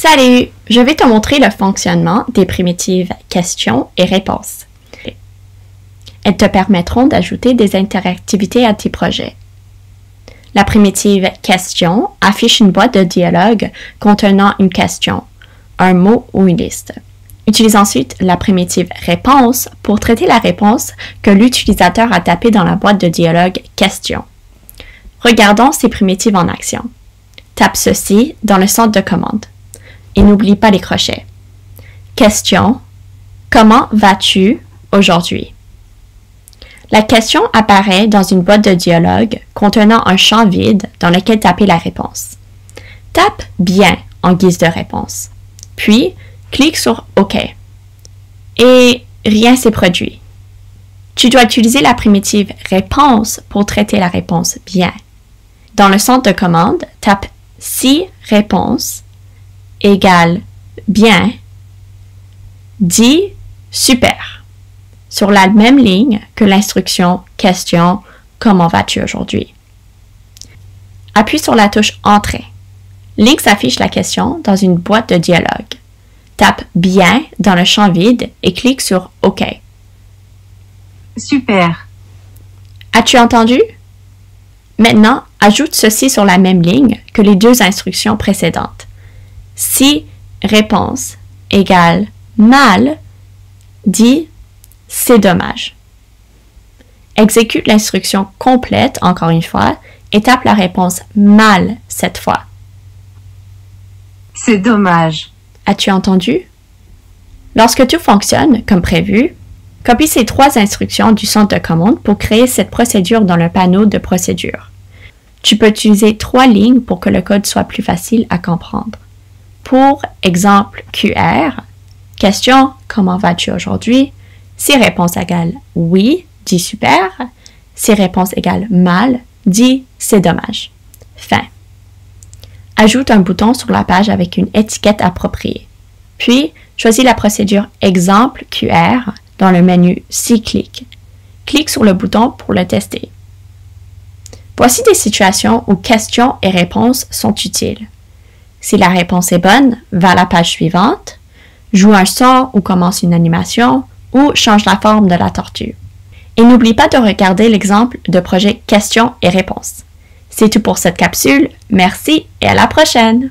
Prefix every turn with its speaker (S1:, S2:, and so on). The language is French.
S1: Salut! Je vais te montrer le fonctionnement des primitives questions et réponses. Elles te permettront d'ajouter des interactivités à tes projets. La primitive question affiche une boîte de dialogue contenant une question, un mot ou une liste. Utilise ensuite la primitive réponse pour traiter la réponse que l'utilisateur a tapée dans la boîte de dialogue question. Regardons ces primitives en action. Tape ceci dans le centre de commande. Et n'oublie pas les crochets. Question. Comment vas-tu aujourd'hui? La question apparaît dans une boîte de dialogue contenant un champ vide dans lequel taper la réponse. Tape bien en guise de réponse. Puis, clique sur OK. Et rien s'est produit. Tu dois utiliser la primitive réponse pour traiter la réponse bien. Dans le centre de commande, tape si réponse égale bien, dis super, sur la même ligne que l'instruction question comment vas-tu aujourd'hui. Appuie sur la touche entrée. Link affiche la question dans une boîte de dialogue. Tape bien dans le champ vide et clique sur OK.
S2: Super.
S1: As-tu entendu? Maintenant, ajoute ceci sur la même ligne que les deux instructions précédentes. Si réponse égale mal, dis c'est dommage. Exécute l'instruction complète encore une fois et tape la réponse mal cette fois.
S2: C'est dommage.
S1: As-tu entendu? Lorsque tout fonctionne comme prévu, copie ces trois instructions du centre de commande pour créer cette procédure dans le panneau de procédure. Tu peux utiliser 3 lignes pour que le code soit plus facile à comprendre. Pour exemple QR, question comment vas-tu aujourd'hui? Si réponse égale oui, dis super. Si réponse égale mal, dis c'est dommage. Fin. Ajoute un bouton sur la page avec une étiquette appropriée. Puis, choisis la procédure exemple QR dans le menu ci-clique. Clique sur le bouton pour le tester. Voici des situations où questions et réponses sont utiles. Si la réponse est bonne, va à la page suivante, joue un son ou commence une animation ou change la forme de la tortue. Et n'oublie pas de regarder l'exemple de projet questions et réponses. C'est tout pour cette capsule. Merci et à la prochaine!